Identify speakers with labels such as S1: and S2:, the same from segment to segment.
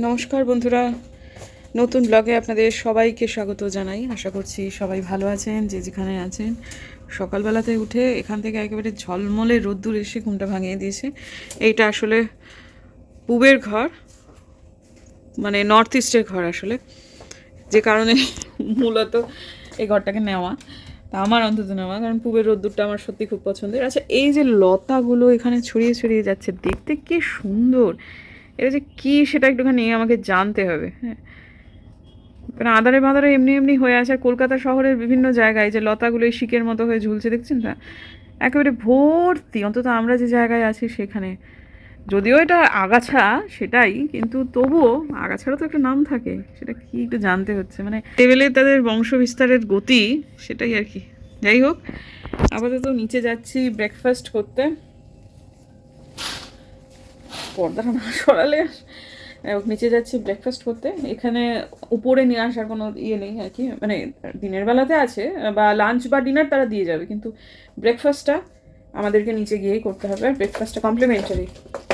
S1: নমস্কার বন্ধুরা, নতুন ব্লগে আপনাদের সবাইকে স্বাগত জানাই। আশা করছি সবাই ভালো আছেন, যে যেখানে আছেন। সকালবেলাতে উঠে এখান থেকে একেবারে ঝলমলে রোদ্দুর এসে ঘুমটা ভাঙিয়ে দিয়েছে। এইটা আসলে পূবের ঘর, মানে নর্থ ইস্টের ঘর আসলে, যে কারণে মূলত এই ঘরটাকে নেওয়া, তা আমার অন্তত নেওয়া, কারণ পূবের রোদ্দুরটা আমার সত্যি খুব পছন্দের। আচ্ছা, এই যে লতাগুলো এখানে ছড়িয়ে ছড়িয়ে যাচ্ছে, দেখতে কি সুন্দর। এটা যে কী সেটা একটুখানি আমাকে জানতে হবে। হ্যাঁ, মানে আধারে বাঁধারে এমনি এমনি হয়ে আছে। আর কলকাতা শহরের বিভিন্ন জায়গায় যে লতাগুলো এই শিকের মতো হয়ে ঝুলছে, দেখছেন না? একেবারে ভর্তি, অন্তত আমরা যে জায়গায় আছি সেখানে। যদিও এটা আগাছা সেটাই, কিন্তু তবুও আগাছারও তো একটা নাম থাকে, সেটা কি একটু জানতে হচ্ছে। মানে লেভেলে তাদের বংশ বিস্তারের গতি, সেটাই আর কি। যাই হোক, আপাতত নিচে যাচ্ছি ব্রেকফাস্ট করতে। পর্দাটা না সরালে নিচে যাচ্ছি ব্রেকফাস্ট করতে। এখানে উপরে নিয়ে আসার কোনো ইয়ে নেই আর কি, মানে দিনের বেলাতে আছে, বা লাঞ্চ বা ডিনার তারা দিয়ে যাবে, কিন্তু ব্রেকফাস্টটা আমাদেরকে নিচে গিয়েই করতে হবে। আর ব্রেকফাস্টটা কমপ্লিমেন্টারি,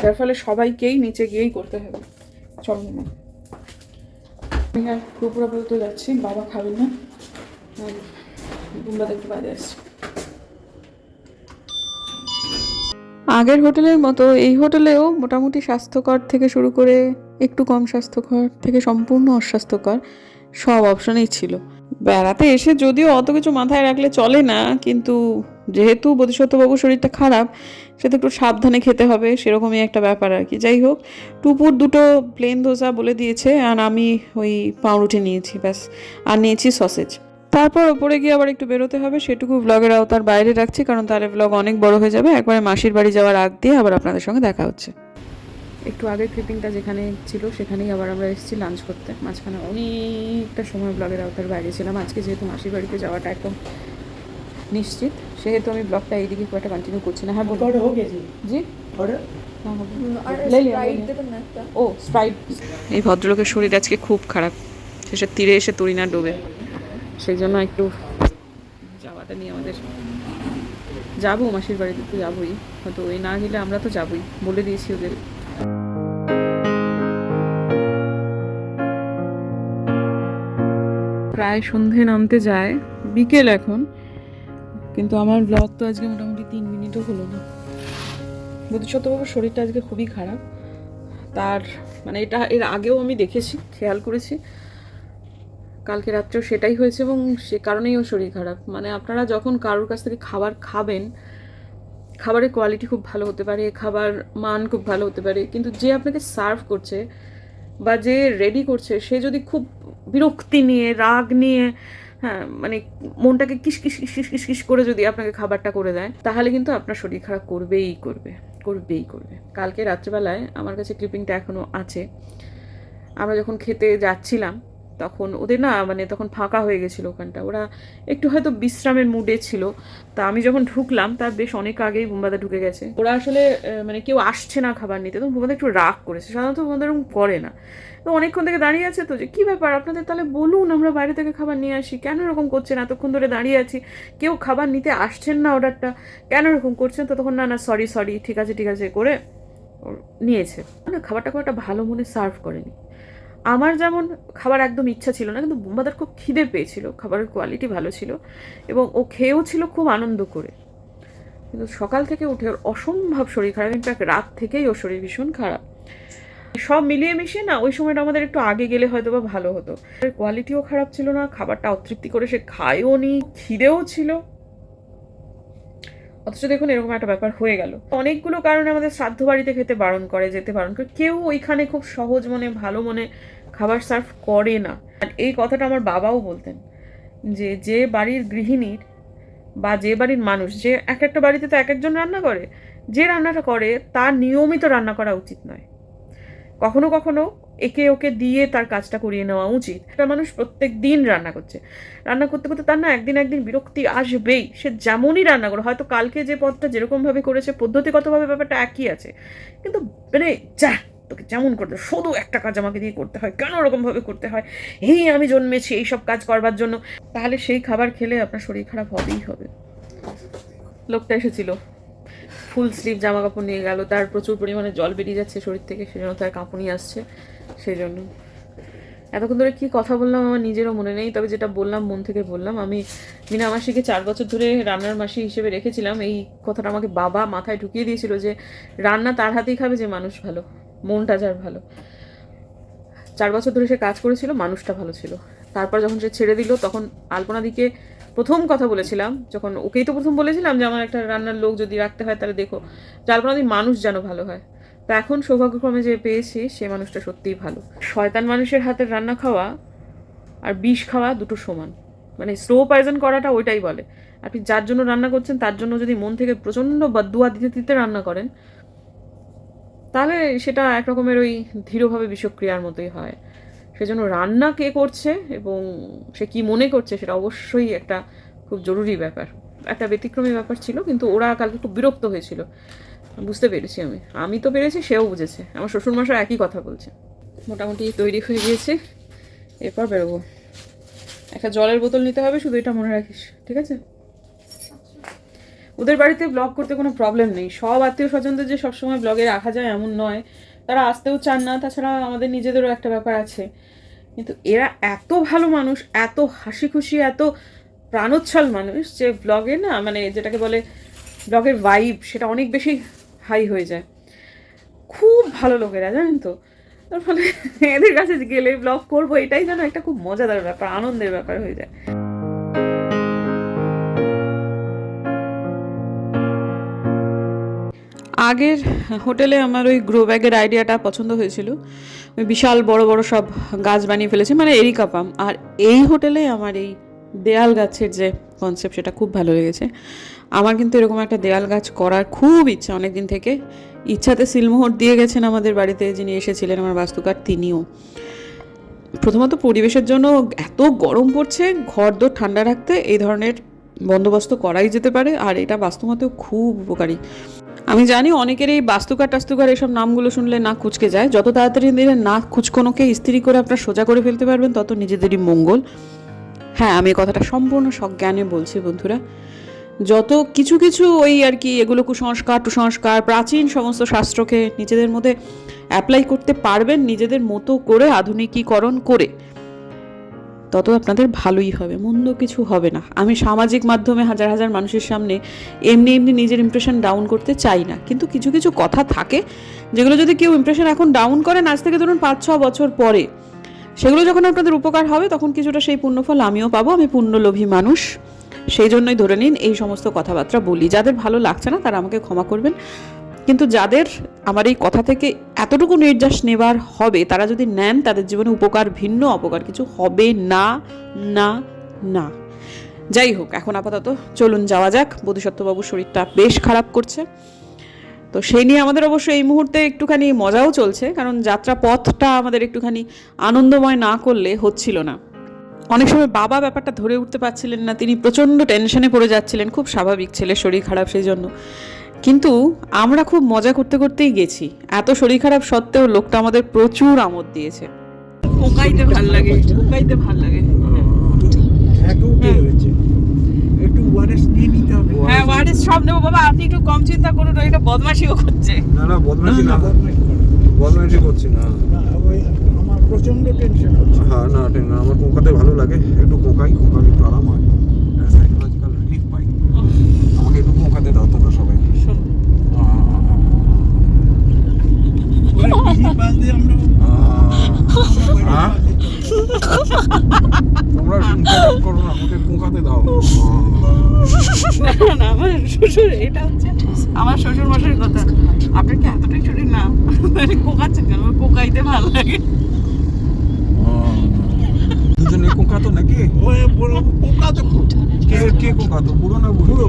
S1: যার ফলে সবাইকেই নিচে গিয়েই করতে হবে। চলো না, আমি আর দুপুর আপাতত যাচ্ছি, বাবা খাবেন না, তোমরা একটু বাইরে আসছি। আগের হোটেলের মতো এই হোটেলেও মোটামুটি স্বাস্থ্যকর থেকে শুরু করে একটু কম স্বাস্থ্যকর থেকে সম্পূর্ণ অস্বাস্থ্যকর সব অপশনেই ছিল। বেড়াতে এসে যদিও অত কিছু মাথায় রাখলে চলে না, কিন্তু যেহেতু বোধিসত্ত্ববাবুর শরীরটা খারাপ, সে তো একটু সাবধানে খেতে হবে, সেরকমই একটা ব্যাপার আর কি। যাই হোক, টুপুর দুটো প্লেন ধোসা বলে দিয়েছে, আর আমি ওই পাউরুটি নিয়েছি ব্যাস, আর নিয়েছি সসেজ। তারপর ওপরে গিয়ে আবার একটু বেরোতে হবে, সেটুকু ব্লগের আওতার বাইরে রাখছি, কারণ তাহলে ব্লগ অনেক বড় হয়ে যাবে। একবারে মাসির বাড়ি যাওয়ার আগ দিয়ে আবার আপনাদের সঙ্গে দেখা হচ্ছে। একটু আগের ক্লিপিংটা যেখানে ছিল সেখানেই আবার আমরা এসেছি লাঞ্চ করতে। মাঝখানে অনেকটা সময় ব্লগের আওতার বাইরে ছিলাম। আজকে যেহেতু মাসির বাড়িতে যাওয়াটা একদম নিশ্চিত, সেহেতু আমি ব্লগটা এইদিকে খুব একটা কন্টিনিউ করছি না। হ্যাঁ জি, ও স্প্রাইট। এই ভদ্রলোকের শরীর আজকে খুব খারাপ, শেষের তীরে এসে তরি না ডোবে, সেই জন্য একটু যাওয়াটা নিয়ে আমাদের। যাবো মাসির বাড়িতে, তো যাবোই, হয়তো ওই না গেলে আমরা তো যাবোই, বলে দিয়েছি ওদের। প্রায় সন্ধে নামতে যায়, বিকেল এখন, কিন্তু আমার ব্লগ তো আজকে মোটামুটি 3 মিনিটও হলো না। বোধিসত্ত্ববাবুর শরীরটা আজকে খুবই খারাপ। তার মানে এটা এর আগেও আমি দেখেছি, খেয়াল করেছি, কালকে রাত্রেও সেটাই হয়েছে, এবং সে কারণেই ওর শরীর খারাপ। মানে আপনারা যখন কারোর কাছ থেকে খাবার খাবেন, খাবারের কোয়ালিটি খুব ভালো হতে পারে, খাবার মান খুব ভালো হতে পারে, কিন্তু যে আপনাকে সার্ভ করছে বা যে রেডি করছে, সে যদি খুব বিরক্তি নিয়ে, রাগ নিয়ে, হ্যাঁ মানে মনটাকে kiss kiss kiss kiss kiss kiss করে যদি আপনাকে খাবারটা করে দেয়, তাহলে কিন্তু আপনার শরীর খারাপ করবেই করবে, করবেই করবে। কালকে রাত্রেবেলায় আমার কাছে ক্লিপিংটা এখনও আছে। আমরা যখন খেতে যাচ্ছিলাম, তখন ওদের না, মানে তখন ফাঁকা হয়ে গেছিলো ওখানটা, ওরা একটু হয়তো বিশ্রামের মুডে ছিল। তা আমি যখন ঢুকলাম তার বেশ অনেক আগেই বুম্বাদা ঢুকে গেছে। ওরা আসলে মানে কেউ আসছে না খাবার নিতে, তো বুম্বাদা একটু রাগ করেছে। সাধারণত বুম্বাদা এরকম করে না, তো অনেকক্ষণ থেকে দাঁড়িয়ে আছে, তো যে কী ব্যাপার আপনাদের, তাহলে বলুন আমরা বাইরে থেকে খাবার নিয়ে আসি, কেন এরকম করছেন? এতক্ষণ ধরে দাঁড়িয়ে আছি, কেউ খাবার নিতে আসছেন না, অর্ডারটা কেন এরকম করছেন? তো তখন না না সরি সরি, ঠিক আছে ঠিক আছে করে নিয়েছে। মানে খাবারটা খুব একটা ভালো মনে সার্ভ করেনি। আমার যেমন খাবার একদম ইচ্ছা ছিল না, কিন্তু বুম্বাদার খুব খিদে পেয়েছিল, খাবারের কোয়ালিটি ভালো ছিল, এবং ও খেয়েও ছিল খুব আনন্দ করে। কিন্তু সকাল থেকে উঠে ওর অসম্ভব শরীর খারাপ, ইনফ্যাক্ট রাত থেকেই ওর শরীর ভীষণ খারাপ। সব মিলিয়ে মিশিয়ে না ওই সময়টা আমাদের একটু আগে গেলে হয়তো বা ভালো হতো। কোয়ালিটিও খারাপ ছিল না, খাবারটা অতৃপ্তি করে সে খায়ও নি, খিদেও ছিল, অথচ দেখুন এরকম একটা ব্যাপার হয়ে গেল। অনেকগুলো কারণে আমাদের শ্রাদ্ধ বাড়িতে খেতে বারণ করে, যেতে বারণ করে, কেউ ওইখানে খুব সহজ মনে ভালো মনে খাবার সার্ভ করে না। আর এই কথাটা আমার বাবাও বলতেন, যে যে বাড়ির গৃহিণীর বা যে বাড়ির মানুষ, যে এক একটা বাড়িতে তো এক একজন রান্না করে, যে রান্নাটা করে তার নিয়মিত রান্না করা উচিত নয়। কখনো কখনো একে ওকে দিয়ে তার কাজটা করিয়ে নেওয়া উচিত। একটা মানুষ প্রত্যেক দিন রান্না করছে, রান্না করতে করতে তার না একদিন একদিন বিরক্তি আসবেই। সে যেমনই রান্না করে, হয়তো কালকে যে পদটা যেরকমভাবে করেছে পদ্ধতিগতভাবে ব্যাপারটা একই আছে, কিন্তু মানে যা তোকে যেমন করতে, শুধু একটা কাজ আমাকে দিয়ে করতে হয়, কেন ওরকমভাবে করতে হয়, এই আমি জন্মেছি এইসব কাজ করবার জন্য, তাহলে সেই খাবার খেলে আপনার শরীর খারাপ হবেই হবে। লোকটা এসেছিল, ফুল স্লিভ জামা কাপড় নিয়ে গেল, তার প্রচুর পরিমাণে জল বেরিয়ে যাচ্ছে শরীর থেকে, সেজন্য তার কাঁপুনি আসছে। সেই জন্য এতক্ষণ ধরে কী কথা বললাম আমার নিজেরও মনে নেই, তবে যেটা বললাম মন থেকে বললাম। আমি মিনা মাসিকে 4 বছর ধরে রান্নার মাসি হিসেবে রেখেছিলাম। এই কথাটা আমাকে বাবা মাথায় ঢুকিয়ে দিয়েছিল যে রান্না তার হাতেই খাবে যে মানুষ ভালো, মনটা যার ভালো। 4 বছর ধরে সে কাজ করেছিল, মানুষটা ভালো ছিল। তারপর যখন সে ছেড়ে দিল, তখন আলপনাদিকে প্রথম কথা বলেছিলাম, যখন ওকেই তো প্রথম বলেছিলাম যে আমার একটা রান্নার লোক যদি রাখতে হয় তাহলে দেখো যে আলপনাদি মানুষ যেন ভালো হয়। তো এখন সৌভাগ্যক্রমে যে পেয়েছি সে মানুষটা সত্যিই ভালো। শয়তান মানুষের হাতের রান্না খাওয়া আর বিষ খাওয়া দুটো সমান, মানে স্লো পয়জন করাটা ওইটাই বলে। আপনি যার জন্য রান্না করছেন তার জন্য যদি মন থেকে প্রচণ্ড বদদুয়া দিতে দিতে রান্না করেন, তাহলে সেটা একরকমের ওই ধীরভাবে বিষক্রিয়ার মতোই হয়। সেজন্য রান্না কে করছে এবং সে কি মনে করছে সেটা অবশ্যই একটা খুব জরুরি ব্যাপার। একটা ব্যতিক্রমী ব্যাপার ছিল, কিন্তু ওরা কালকে খুব বিরক্ত হয়েছিল, বুঝতে পেরেছি আমি তো পেরেছি, সেও বুঝেছে। আমার শ্বশুরমশাই একই কথা বলছে। মোটামুটি তৈরি হয়ে গিয়েছে, এরপর বেরোবো। একটা জলের বোতল নিতে হবে, শুধু এটা মনে রাখিস, ঠিক আছে? ওদের বাড়িতে ব্লগ করতে কোনো প্রবলেম নেই, সব আত্মীয় স্বজনদের যে সবসময় ব্লগে রাখা যায় এমন নয়, তারা আসতেও চান না। তাছাড়া আমাদের নিজেদেরও একটা ব্যাপার আছে। কিন্তু এরা এত ভালো মানুষ, এত হাসি খুশি, এত প্রাণোচ্ছল মানুষ যে ব্লগে না, মানে যেটাকে বলে ব্লগের ভাইব, সেটা অনেক বেশি হাই হয়ে যায়। খুব ভালো লোকেরা, জানেন তো। তার ফলে এদের কাছে গেলে ব্লগ করবো এটাই যেন একটা খুব মজাদার ব্যাপার, আনন্দের ব্যাপার হয়ে যায়। আগের হোটেলে আমার ওই গ্রো ব্যাগের আইডিয়াটা পছন্দ হয়েছিল, ওই বিশাল বড় বড় সব গাছ বানিয়ে ফেলেছে, মানে এরিকা পাম। আর এই হোটেলে আমার এই দেয়াল গাছের যে কনসেপ্ট সেটা খুব ভালো লেগেছে। আমার কিন্তু এরকম একটা দেয়াল গাছ করার খুব ইচ্ছা, অনেক দিন থেকে। ইচ্ছাতে সিলমোহর দিয়ে গেছেন আমাদের বাড়িতে যিনি এসেছিলেন, আমার বাস্তুকার, তিনিও। প্রথমত পরিবেশের জন্য এত গরম পড়ছে, ঘর দোর ঠান্ডা রাখতে এই ধরনের বন্দোবস্ত করাই যেতে পারে, আর এটা বাস্তুমতেও খুব উপকারী। আমি জানি অনেকের এই বাস্তুকার টাস্তুকার এসব নামগুলো শুনলে না কুচকে যায়। যত তাড়াতাড়ি দিলে না কুচকোনোকে ইস্ত্রি করে আপনার সোজা করে ফেলতে পারবেন, তত নিজেদেরই মঙ্গল। হ্যাঁ, আমি কথাটা সম্পূর্ণ সজ্ঞানে বলছি বন্ধুরা। যত কিছু কিছু ওই আর কি এগুলো কুসংস্কার টুসংস্কার প্রাচীন সমস্ত শাস্ত্রকে নিজেদের মধ্যে অ্যাপ্লাই করতে পারবেন নিজেদের মতো করে, আধুনিকীকরণ করে, তত আপনাদের ভালোই হবে, মন্দ কিছু হবে না। আমি সামাজিক মাধ্যমে হাজার হাজার মানুষের সামনে এমনি এমনি নিজের ইমপ্রেশন ডাউন করতে চাই না, কিন্তু কিছু কিছু কথা থাকে যেগুলো যদি কেউ ইমপ্রেশন এখন ডাউন করেন আজ থেকে ধরুন 5-6 বছর পরে, সেগুলো যখন আপনাদের উপকার হবে তখন কিছুটা সেই পুণ্যফল আমিও পাবো। আমি পুণ্যলোভী মানুষ, সেই জন্যই ধরে নিন এই সমস্ত কথাবার্তা বলি। যাদের ভালো লাগছে না তারা আমাকে ক্ষমা করবেন, কিন্তু যাদের আমার এই কথা থেকে এতটুকু নির্যাস নেবার হবে, তারা যদি নেন তাদের জীবনে উপকার ভিন্ন অপকার কিছু হবে না না না। যাই হোক, এখন আপাতত চলুন যাওয়া যাক। বোধিসত্ত্ববাবুর শরীরটা বেশ খারাপ করছে, তো সেই নিয়ে আমাদের অবশ্য এই মুহূর্তে একটুখানি মজাও চলছে, কারণ যাত্রা পথটা আমাদের একটুখানি আনন্দময় না করলে হচ্ছিল না। অনেক সময় বাবা ব্যাপারটা ধরে উঠতে পারছিলেন না, তিনি প্রচণ্ড টেনশনে পড়ে যাচ্ছিলেন, খুব স্বাভাবিক, ছেলের শরীর খারাপ সেই জন্য। কিন্তু আমরা খুব মজা করতে করতেই গেছি, এত শরীর খারাপ সত্ত্বেও লোকটা আমাদের প্রচুর আমোদ দিয়েছে। কোকাইতে ভাল লাগে, কোকাইতে ভাল লাগে।
S2: একটু ওয়ারেস নিয়ে নিতে হবে।
S1: হ্যাঁ, ওয়ারেস সব নেবো বাবা, আপনি একটু কম চিন্তা করুন, এটা বদমাশিও করছে।
S2: না না, বদমাশি না, বদমাশি করছি না। ওই আমার প্রচন্ড টেনশন হচ্ছে। হ্যাঁ না, আমার কোকাতে ভালো লাগে, একটু কোকাই একটু আরাম হয়, সাইকোলজিক্যাল রিলিফ পাই। আমাকে একটু কোকাতে দাও তোমরা সবাই। তোমরা করো না, আমাকে কোকাতে দাও।
S1: না, আমার শ্বশুর, এটা হচ্ছে আমার শ্বশুর মশাইয়ের কথা। আপনার কি এতটাই শরীর না কোকাচ্ছেন কেন? কোকাইতে ভালো লাগে।
S2: দুজনে কোকাতো নাকি? কোকাতো কে কোকাতো, বুড়ো না বুড়ো?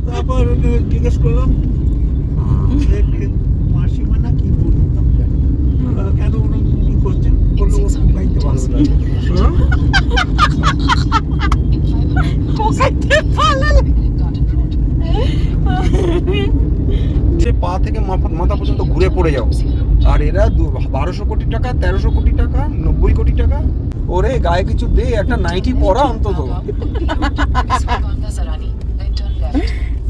S2: তারপর জিজ্ঞেস করলাম মাসিমা না কি বলতাম, কেন উনি করছেন, বললো কোকাইতে ভালো লাগে। কোকাইতে ভালো লাগে, সে পা থেকে মাথা পর্যন্ত ঘুরে পড়ে যাও। আর এরা 1200 কোটি টাকা, 1300 কোটি টাকা, 90 কোটি টাকা। ওরে গায়ে কিছু দে, একটা নাইটি পরা অন্তত।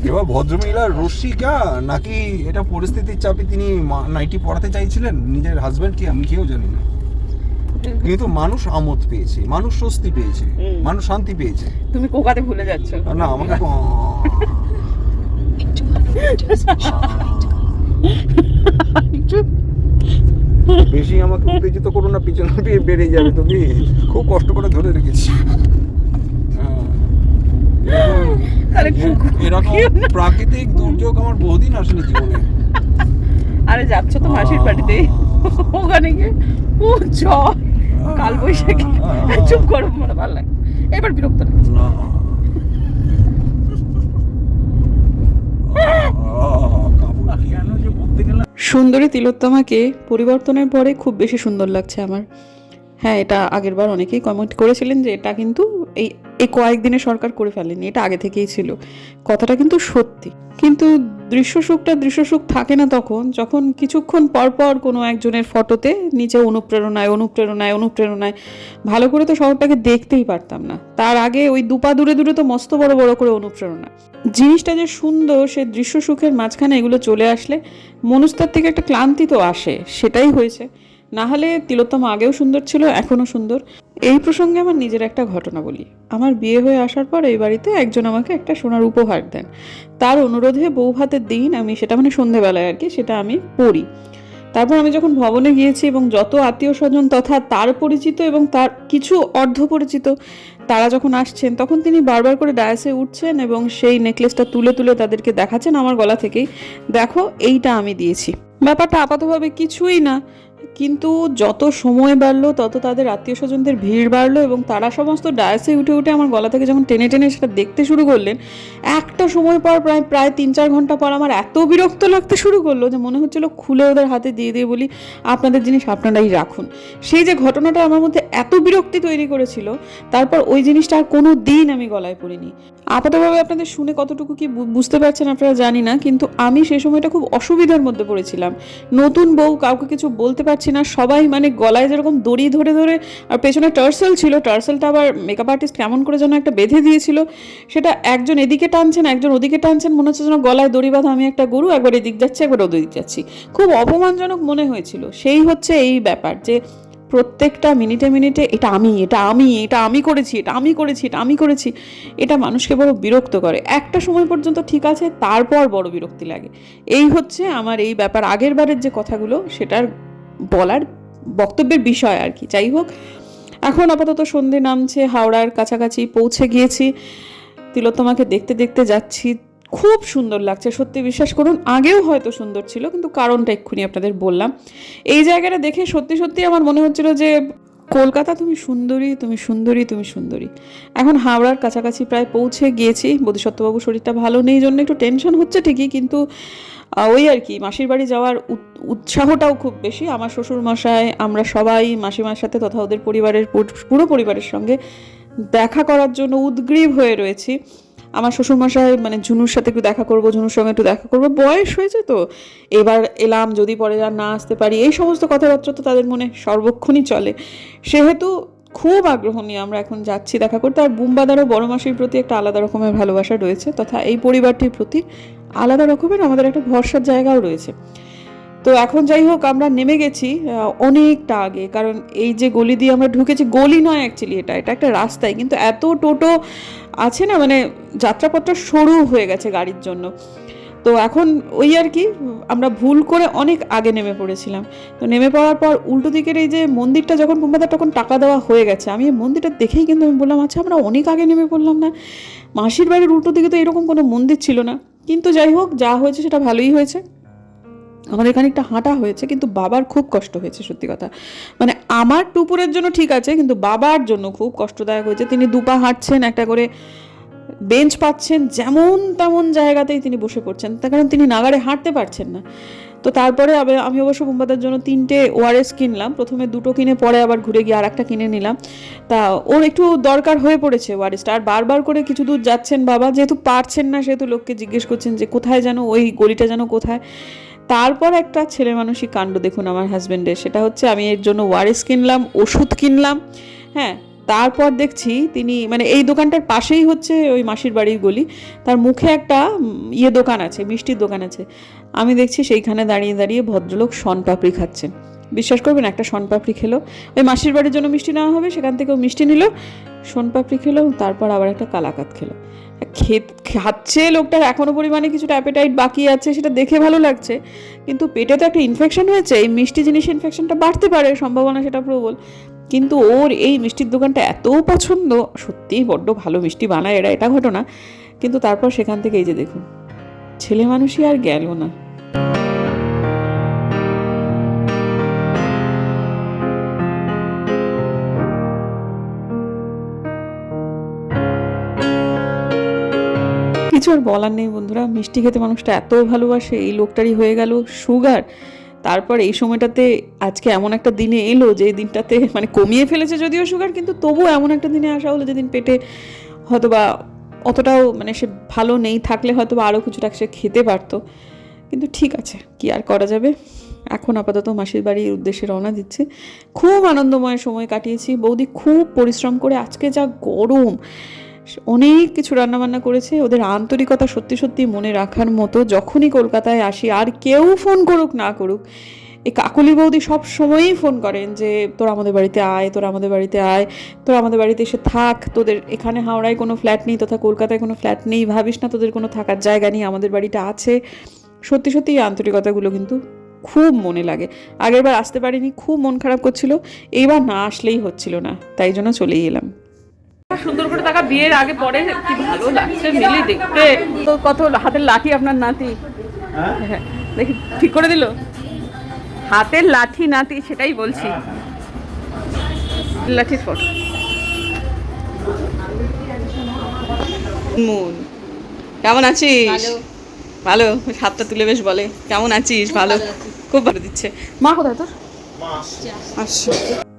S2: এবার ভদ্রমহিলা রসিকা নাকি এটা পরিস্থিতির চাপে তিনি নাইটি পড়াতে চাইছিলেন নিজের হাজবেন্ডকে, আমি কেউ জানি না, কিন্তু মানুষ আমোদ পেয়েছে, মানুষ স্বস্তি পেয়েছে, মানুষ শান্তি পেয়েছে।
S1: তুমি কোকাতে ভুলে যাচ্ছ
S2: না আমাকে বেশি আমাকে উত্তেজিত করো না, পিছনে বেড়ে যাবে, তুমি খুব কষ্ট করে ধরে রেখেছি। এরকম প্রাকৃতিক দুর্যোগ আমার বহুদিন আসেনি জীবনে।
S1: আরে যাচ্ছ তো মাসির বাড়িতে, ওখানে গিয়ে ও ঝড় কাল বৈশাখী, চুপ করো, মনে ভালো লাগে এবার বিরক্ত লাগছে। সুন্দরী তিলোত্তমাকে পরিবর্তনের পরে খুব বেশি সুন্দর লাগছে আমার। হ্যাঁ, এটা আগের বার অনেকেই কমেন্ট করেছিলেন যে এটা কিন্তু এই কয়েকদিনে সরকার করে ফেলেনি, এটা আগে থেকেই ছিল। কথাটা কিন্তু সত্যি, কিন্তু দৃশ্যসুখ থাকে না তখন যখন কিছুক্ষণ পর কোনো একজনের ফটোতে নিচে অনুপ্রেরণায় ভালো করে তো শহরটাকে দেখতেই পারতাম না। তার আগে ওই দুপা দূরে তো মস্ত বড় করে অনুপ্রেরণা। জিনিসটা যে সুন্দর, সে দৃশ্যসুখের মাঝখানে এগুলো চলে আসলে মনস্তার থেকে একটা ক্লান্তি তো আসে, সেটাই হয়েছে। না হলে তিলোত্তমা আগেও সুন্দর ছিল, এখনও সুন্দর। এই প্রসঙ্গে আমার নিজের একটা ঘটনা বলি। আমার বিয়ে হয়ে আসার পর এই বাড়িতে একজন আমাকে একটা সোনার উপহার দেন। তার অনুরোধে বউ ভাতের দিন আমি সেটা সন্ধেবেলায় আর কি সেটা আমি পড়ি। তারপর আমি যখন ভবনে গিয়েছি এবং যত আত্মীয় স্বজন তথা তার পরিচিত এবং তার কিছু অর্ধ পরিচিত তারা যখন আসছেন, তখন তিনি বারবার করে ডায়াসে উঠছেন এবং সেই নেকলেসটা তুলে তাদেরকে দেখাচ্ছেন আমার গলা থেকেই, দেখো এইটা আমি দিয়েছি। ব্যাপারটা আপাতভাবে কিছুই না, কিন্তু যত সময় বাড়লো তত তাদের আত্মীয় স্বজনদের ভিড় বাড়লো এবং তারা সমস্ত ডায়াসে উঠে আমার গলা থেকে যখন টেনে সেটা দেখতে শুরু করলেন, একটা সময় পর প্রায় 3-4 ঘন্টা পর আমার এত বিরক্ত লাগতে শুরু করলো যে মনে হচ্ছিল খুলে ওদের হাতে দিয়ে বলি আপনাদের জিনিস আপনারাই রাখুন। সেই যে ঘটনাটা আমার মধ্যে এত বিরক্তি তৈরি করেছিল, তারপর ওই জিনিসটা আর কোনো দিন আমি গলায় পড়িনি। আপাতভাবে আপনাদের শুনে কতটুকু কি বুঝতে পারছেন আপনারা জানি না, কিন্তু আমি সেই সময়টা খুব অসুবিধার মধ্যে পড়েছিলাম। নতুন বউ, কাউকে কিছু বলতে পারছি না, সবাই গলায় যেরকম দড়ি ধরে আর পেছনে টার্সেল ছিল, টার্সেলটা আবার মেকআপ আর্টিস্ট কেমন করে যেন একটা বেঁধে দিয়েছিল, সেটা একজন এদিকে টানছেন একজন ওদিকে টানছেন, মনে হচ্ছে যেন গলায় দড়ি বাঁধা আমি একটা গরু, একবার এদিক যাচ্ছি একবার ওদিক যাচ্ছি। খুব অপমানজনক মনে হয়েছিল। সেই হচ্ছে এই ব্যাপার যে প্রত্যেকটা মিনিটে এটা আমি করেছি, এটা মানুষকে বড় বিরক্ত করে। একটা সময় পর্যন্ত ঠিক আছে, তারপর বড় বিরক্তি লাগে। এই হচ্ছে আমার এই ব্যাপার, আগের বারের যে কথাগুলো সেটার বলার বক্তব্যের বিষয় আর কি। যাই হোক, এখন আপাতত সন্ধে নামছে, হাওড়ার কাছাকাছি পৌঁছে গিয়েছি, তিলোত্তমাকে দেখতে যাচ্ছি। খুব সুন্দর লাগছে, সত্যি বিশ্বাস করুন। আগেও হয়তো সুন্দর ছিল, কিন্তু কারণটা এক্ষুনি আপনাদের বললাম। এই জায়গাটা দেখে সত্যি আমার মনে হচ্ছিল যে কলকাতা তুমি সুন্দরী। এখন হাওড়ার কাছাকাছি প্রায় পৌঁছে গিয়েছি। বোধিসত্ত্ববাবু শরীরটা ভালো নেই জন্য একটু টেনশন হচ্ছে ঠিকই, কিন্তু ওই আর কি, মাসির বাড়ি যাওয়ার উৎসাহটাও খুব বেশি। আমার শ্বশুর মশাই, আমরা সবাই মাসিমার সাথে তথা ওদের পরিবারের পুরো পরিবারের সঙ্গে দেখা করার জন্য উদগ্রীব হয়ে রয়েছি। আমার শ্বশুরমশাই ঝুনুর সাথে একটু দেখা করবো, ঝুনুর সঙ্গে একটু দেখা করবো, বয়স হয়েছে তো, এবার এলাম, যদি পরে আর না আসতে পারি, এই সমস্ত কথাবার্তা তো তাদের মনে সর্বক্ষণই চলে। সেহেতু খুব আগ্রহ নিয়ে আমরা এখন যাচ্ছি দেখা করতে। আর বুম্বাদারও বড় মাসির প্রতি একটা আলাদা রকমের ভালোবাসা রয়েছে, তথা এই পরিবারটির প্রতি আলাদা রকমের আমাদের একটা ভরসার জায়গাও রয়েছে। তো এখন যাই হোক, আমরা নেমে গেছি অনেকটা আগে, কারণ এই যে গলি দিয়ে আমরা ঢুকেছি, গলি নয় অ্যাকচুয়ালি, এটা একটা রাস্তায়, কিন্তু এত টোটো আছে না, যাত্রাপথটা সরু হয়ে গেছে গাড়ির জন্য। তো এখন ওই আর কি, আমরা ভুল করে অনেক আগে নেমে পড়েছিলাম। তো নেমে পড়ার পর উল্টো দিকের এই যে মন্দিরটা যখন বুম্বাদার তখন টাকা দেওয়া হয়ে গেছে, আমি এই মন্দিরটা দেখেই কিন্তু আমি বললাম আচ্ছা আমরা অনেক আগে নেমে পড়লাম না, মাসির বাড়ির উল্টো দিকে তো এরকম কোনো মন্দির ছিল না। কিন্তু যাই হোক, যা হয়েছে সেটা ভালোই হয়েছে। আমাদের খানিকটা হাঁটা হয়েছে, কিন্তু বাবার খুব কষ্ট হয়েছে সত্যি কথা। আমার টুপুরের জন্য ঠিক আছে, কিন্তু বাবার জন্য খুব কষ্টদায়ক হয়েছে। তিনি দুপা হাঁটছেন, একটা করে বেঞ্চ পাচ্ছেন, যেমন তেমন জায়গাতেই তিনি বসে পড়ছেন, তার কারণ তিনি নাগাড়ে হাঁটতে পারছেন না। তো তারপরে আমি অবশ্য বুম্বাদার জন্য 3টে ওআরএস কিনলাম, প্রথমে 2টো কিনে পরে আবার ঘুরে গিয়ে আর একটা কিনে নিলাম। তা ওর একটু দরকার হয়ে পড়েছে ওআরএসটা। আর বারবার করে কিছু দূর যাচ্ছেন বাবা, যেহেতু পারছেন না সেহেতু লোককে জিজ্ঞেস করছেন যে কোথায় যেন, ওই গলিটা যেন কোথায়। তারপর একটা ছেলে মানুষই কাণ্ড দেখুন আমার হাজব্যান্ডের, সেটা হচ্ছে আমি এর জন্য ওআরএস কিনলাম, ওষুধ কিনলাম, হ্যাঁ, তারপর দেখছি তিনি মানে এই দোকানটার পাশেই হচ্ছে ওই মাসির বাড়ির গলি, তার মুখে একটা দোকান আছে, মিষ্টির দোকান আছে। আমি দেখছি সেইখানে দাঁড়িয়ে দাঁড়িয়ে ভদ্রলোক শনপাপড়ি খাচ্ছেন। বিশ্বাস করবেন, একটা শনপাপড়ি খেলো, ওই মাসির বাড়ির জন্য মিষ্টি নেওয়া হবে সেখান থেকেও মিষ্টি নিল, শনপাপড়ি খেলো, তারপর আবার একটা কালাকাত খেলো। খাচ্ছে লোকটার এখনো পরিমাণে কিছুটা অ্যাপেটাইট বাকি আছে, সেটা দেখে ভালো লাগছে, কিন্তু পেটে তো একটা ইনফেকশন হয়েছে, এই মিষ্টি জিনিস ইনফেকশনটা বাড়তে পারে, সম্ভাবনা সেটা প্রবল। কিন্তু ওর এই মিষ্টির দোকানটা এত পছন্দ, সত্যিই বড্ড ভালো মিষ্টি বানায় এরা, এটা ঘটনা। কিন্তু তারপর সেখান থেকে এই যে দেখুন, ছেলে মানুষই আর গেল না। কিছু আর বলার নেই বন্ধুরা, মিষ্টি খেতে মানুষটা এত ভালোবাসে, এই লোকটারই হয়ে গেল সুগার। তারপর এই সময়টাতে আজকে এমন একটা দিনে এলো যে দিনটাতে মানে কমিয়ে ফেলেছে যদিও সুগার, কিন্তু তবুও এমন একটা দিনে আসা হলো যেদিন পেটে হয়তো বা অতটাও মানে সে ভালো নেই, থাকলে হয়তো বা আরও কিছুটা সে খেতে পারতো। কিন্তু ঠিক আছে, কি আর করা যাবে। এখন আপাতত মাসির বাড়ির উদ্দেশ্যে রওনা দিচ্ছে। খুব আনন্দময় সময় কাটিয়েছি, বৌদি খুব পরিশ্রম করে, আজকে যা গরম, অনেক কিছু রান্নাবান্না করেছে। ওদের আন্তরিকতা সত্যি সত্যি মনে রাখার মতো। যখনই কলকাতায় আসি, আর কেউ ফোন করুক না করুক, এই কাকলি বৌদি সব সময়ই ফোন করেন যে তোরা আমাদের বাড়িতে আয়, তোরা আমাদের বাড়িতে আয়, তোরা আমাদের বাড়িতে এসে থাক, তোদের এখানে হাওড়ায় কোনো ফ্ল্যাট নেই তথা কলকাতায় কোনো ফ্ল্যাট নেই, ভাবিস না তোদের কোনো থাকার জায়গা নেই, আমাদের বাড়িটা আছে। সত্যি সত্যি এই আন্তরিকতাগুলো কিন্তু খুব মনে লাগে। আগের বার আসতে পারিনি, খুব মন খারাপ করছিল, এইবার না আসলেই হচ্ছিল না, তাই জন্য চলেই এলাম। সুন্দর করে টাকা বিয়ের আগে পরে কি ভালো লাগছে মিলি দেখতে। তো কত হাতের লাঠি আপনার নাতি, হ্যাঁ দেখি ঠিক করে দিল, হাতের লাঠি নাতি, সেটাই বলছি, লাঠির ফটো। মুন কেমন আছিস? ভালো, হাতটা তুলে বেশ বলে কেমন আছিস? ভালো, খুব ভালো দিচ্ছে। মা কোথায় তোর? আচ্ছা,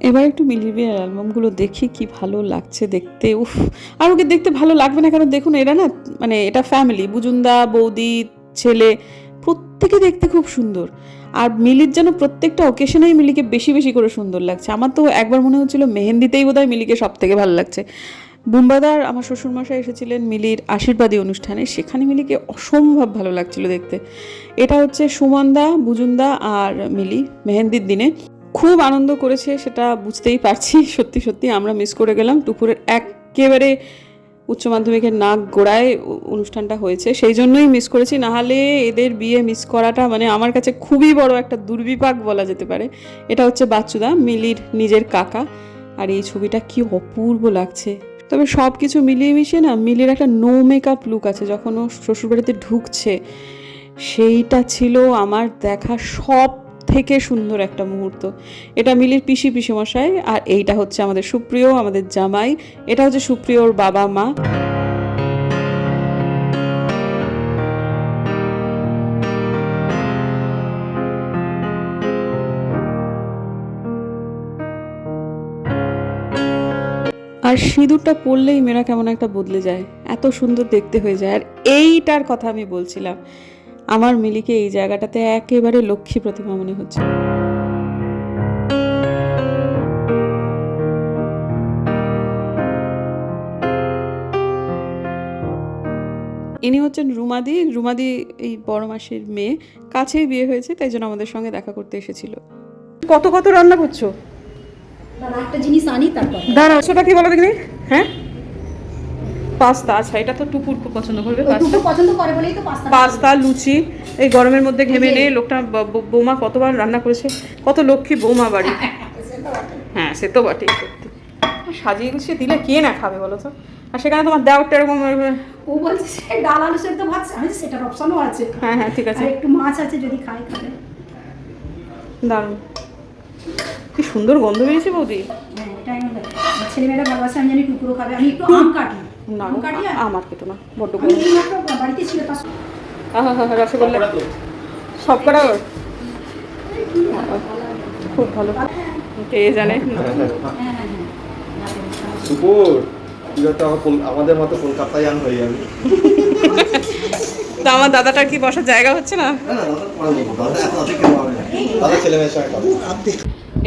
S1: এবার একটু মিলির বিয়ের অ্যালবামগুলো দেখি, কি ভালো লাগছে দেখতে। উফ, আর ওকে দেখতে ভালো লাগবে না কারণ দেখুন এরা না মানে এটা ফ্যামিলি, বুজুন্দা বৌদি ছেলে প্রত্যেকে দেখতে খুব সুন্দর। আর মিলির যেন প্রত্যেকটা অকেশনেই মিলিকে বেশি বেশি করে সুন্দর লাগছে। আমার তো একবার মনে হচ্ছিল মেহেন্দিতেই বোধহয় মিলিকে সব থেকে ভালো লাগছে। বুম্বাদার আমার শ্বশুরমশাই এসেছিলেন মিলির আশীর্বাদী অনুষ্ঠানে, সেখানে মিলিকে অসম্ভব ভালো লাগছিল দেখতে। এটা হচ্ছে সুমনদা, বুজুন্দা আর মিলি মেহেন্দির দিনে খুব আনন্দ করেছে, সেটা বুঝতেই পারছি। সত্যি সত্যি আমরা মিস করে গেলাম। দুপুরের একেবারে উচ্চ মাধ্যমিকের নাক গোড়ায় অনুষ্ঠানটা হয়েছে, সেই জন্যই মিস করেছি। নাহলে এদের বিয়ে মিস করাটা মানে আমার কাছে খুবই বড় একটা দুর্বিপাক বলা যেতে পারে। এটা হচ্ছে বাচ্চুদা, মিলির নিজের কাকা, আর এই ছবিটা কি অপূর্ব লাগছে। তবে সব কিছু মিলিয়ে মিশিয়ে না মিলির একটা নো মেকআপ লুক আছে যখন ও শ্বশুরবাড়িতে ঢুকছে, সেইটা ছিল আমার দেখা সব থেকে সুন্দর একটা মুহূর্ত। এটা মিলির পিসিমশাই, আর এইটা হচ্ছে আমাদের সুপ্রিয়, আমাদের জামাই। এটা হচ্ছে সুপ্রিয়র বাবা মা। আর সিঁদুরটা পরলেই মেয়েরা কেমন একটা বদলে যায়, এত সুন্দর দেখতে হয়ে যায়। আর এইটার কথা আমি বলছিলাম, আমার মিলিকে এই জায়গাটাতে একেবারে লক্ষ্মী প্রতিমা মনে হচ্ছে। ইনি হচ্ছেন রুমাদি। রুমাদি এই বড় মাসির মেয়ে, কাছেই বিয়ে হয়েছে, তাই জন্য আমাদের সঙ্গে দেখা করতে এসেছিল। কত কত রান্না করছো?
S3: একটা জিনিস আনি তারপর
S1: দাঁড়া, সেটা কি বলো দেখি। হ্যাঁ, পাস্তা। আচ্ছা, এটা তো টুকুর খুব পছন্দ করবে।
S3: পাস্তা পছন্দ করে বলেই তো
S1: পাস্তা লুচি এই গরমের মধ্যে ঘেমে নেই। লোকটা বৌমা কতবার রান্না করেছে, কত লক্ষ্মী বৌমা বাড়ি। হ্যাঁ, সে তো বটেই। সত্যি সাজিয়ে গুছিয়ে দিলে কে না খাবে বলো তো। আর সেখানে তোমার দেওয়ারটা এরকম,
S3: ও বলছে ডাল আলু সেদ্ধ ভাত, আমি সেটার অপশনও আছে।
S1: হ্যাঁ হ্যাঁ ঠিক আছে,
S3: একটু মাছ আছে যদি খাই খাবে।
S1: দারুণ, কি সুন্দর গন্ধ বেরিয়েছে বৌদি।
S3: হ্যাঁ, এটাই ছেলেমেয়েরা ভালোবাসে। আমি জানি কুকুরও খাবে। আমি একটু আম কাটি।
S1: না আমার খেতো না, বড্ড
S3: বাড়িতে ছিল তার।
S1: রসগোল্লা সব করা ওর খুব ভালো, কে জানে।
S4: আমাদের মতো কলকাতায় হয়ে যাবে।
S1: তা আমার দাদাটার কি বসার জায়গা হচ্ছে না?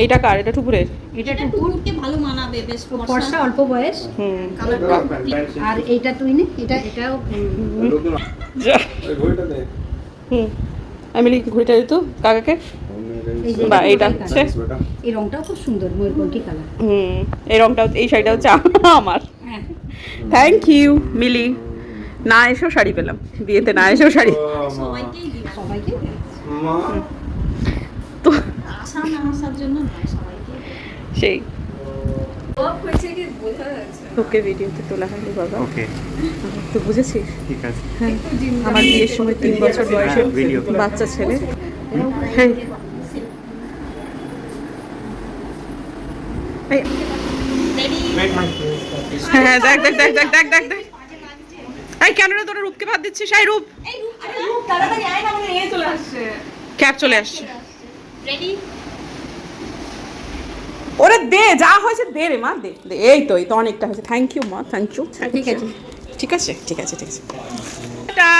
S1: এইটা কার? এটা টুকুরের?
S3: এটা
S5: এটা
S3: টুকুর,
S5: টুকুরকে ভালো মানাবে, বেশ
S3: ফর্সা, অল্প বয়স।
S1: হুম।
S5: কালারটা
S3: আর এইটা তুই নে, এটাও
S1: যা।
S2: ঘড়িটা দে
S1: হুম। আমি ঘুরিটা দিত কাকাকে।
S3: এই যে
S1: বা
S3: এটা
S1: এইটা
S3: পুরোটাই
S1: হচ্ছে
S3: কালার। এই রংটাও খুব সুন্দর, ময়ূরকণ্ঠী কালার।
S1: হুম, এই রংটাও, এই শাড়িটা হচ্ছে আমার।
S3: হ্যাঁ,
S1: থ্যাংক ইউ মিলি। না এসেও শাড়ি পেলাম, বিয়েতে না এসেও শাড়ি।
S5: সবাইকেই দিবা।
S3: সবাইকে
S2: মা
S1: তো
S5: আসা না আসার জন্য নয়, সবাইকে
S1: সেই তোকে ভিডিওতে তোলা হয়নি বাবা।
S6: ওকে,
S1: তো বুঝেছিস?
S6: ঠিক আছে।
S1: হ্যাঁ, আমার বিয়ের সময় 3 বছর বয়সের
S6: ভিডিও।
S1: বাচ্চা ছেলে। হ্যাঁ, এই, হ্যাঁ, দেখ দেখ দেখ দেখ দেখ দেখ দেখ। এই কেন রে তোরা রূপকে ভাত দিচ্ছিস? এই রূপ, ক্যাব চলে আসছে।
S5: রেডি।
S1: ওরে দে, যা হয়েছে দে রে মা, দে দে। এই তো অনেকটা হয়েছে। থ্যাংক ইউ মা, থ্যাংক ইউ।
S3: ঠিক আছে।
S1: ঠিক আছে ঠিক আছে ঠিক আছে। টাটা,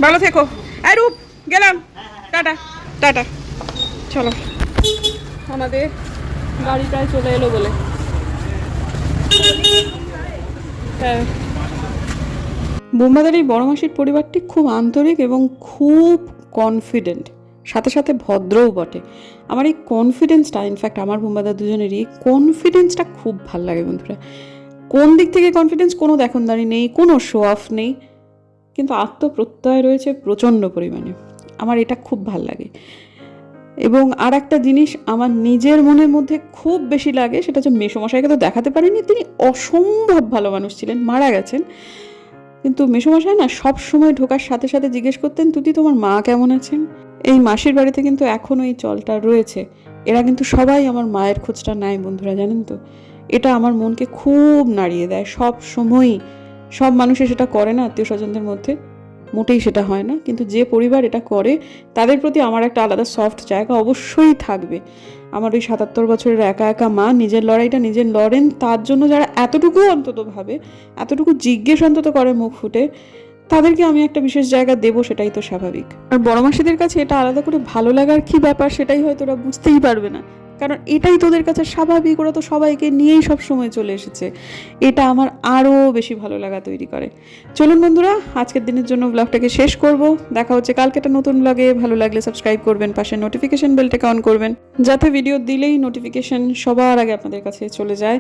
S1: ভালো থেকো। এই রূপ, গেলাম। Tata tata. চলো, আমাদের গাড়ি প্রায় চলে এলো বলে। হ্যাঁ, বোম্বাদের এই বড় মাসির পরিবারটি খুব আন্তরিক এবং খুব কনফিডেন্ট, সাথে সাথে ভদ্রও বটে। আমার এই কনফিডেন্সটা, ইনফ্যাক্ট আমার বোম্বাদার দুজনেরই কনফিডেন্সটা খুব ভাল লাগে বন্ধুরা। কোন দিক থেকে কনফিডেন্স? কোনো দেখনদারি নেই, কোনো শো অফ নেই, কিন্তু আত্মপ্রত্যয় রয়েছে প্রচণ্ড পরিমাণে। আমার এটা খুব ভাল লাগে। এবং আর একটা জিনিস আমার নিজের মনের মধ্যে খুব বেশি লাগে, সেটা হচ্ছে মেসোমশাইকে তো দেখাতে পারিনি, তিনি অসম্ভব ভালো মানুষ ছিলেন, মারা গেছেন। কিন্তু মেসোমশাই না সব সময় ঢোকার সাথে সাথে জিজ্ঞেস করতেন, তুই তোমার মা কেমন আছেন? এই মাসির বাড়িতে কিন্তু এখনও এই চলটা রয়েছে। এরা কিন্তু সবাই আমার মায়ের খোঁজটা নেয় বন্ধুরা, জানেন তো। এটা আমার মনকে খুব নাড়িয়ে দেয়। সব সময়ই সব মানুষে সেটা করে না, আত্মীয় স্বজনদের মধ্যে মোটেই সেটা হয় না, কিন্তু যে পরিবার এটা করে তাদের প্রতি আমার একটা আলাদা সফট জায়গা অবশ্যই থাকবে। আমার ওই 77 বছরের একা একা মা নিজের লড়াইটা নিজের লড়েন, তার জন্য যারা এতটুকু অন্তত ভাবে, এতটুকু জিজ্ঞেস অন্তত করে মুখ ফুটে, তাদেরকে আমি একটা বিশেষ জায়গা দেবো, সেটাই তো স্বাভাবিক। আর বড় মাসিদের কাছে এটা আলাদা করে ভালো লাগার কি ব্যাপার, সেটাই হয়তো ওরা বুঝতেই পারবে না, কারণ এটাই তোদের কাছে স্বাভাবিক। ওরা তো সবাইকে নিয়েই সব সময় চলে এসেছে। এটা আমার আরও বেশি ভালো লাগা তৈরি করে। চলুন বন্ধুরা, আজকের দিনের জন্য ব্লগটাকে শেষ করব। দেখা হচ্ছে কালকে একটা নতুন ব্লগে। ভালো লাগলে সাবস্ক্রাইব করবেন, পাশে নোটিফিকেশন বেলটাকে অন করবেন, যাতে ভিডিও দিলেই নোটিফিকেশন সবার আগে আপনাদের কাছে চলে যায়।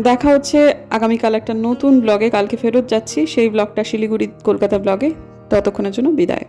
S1: দেখা হচ্ছে আগামীকাল একটা নতুন ব্লগে। কালকে ফেরত যাচ্ছি, সেই ব্লগটা শিলিগুড়ি কলকাতা ব্লগে। ততক্ষণের জন্য বিদায়।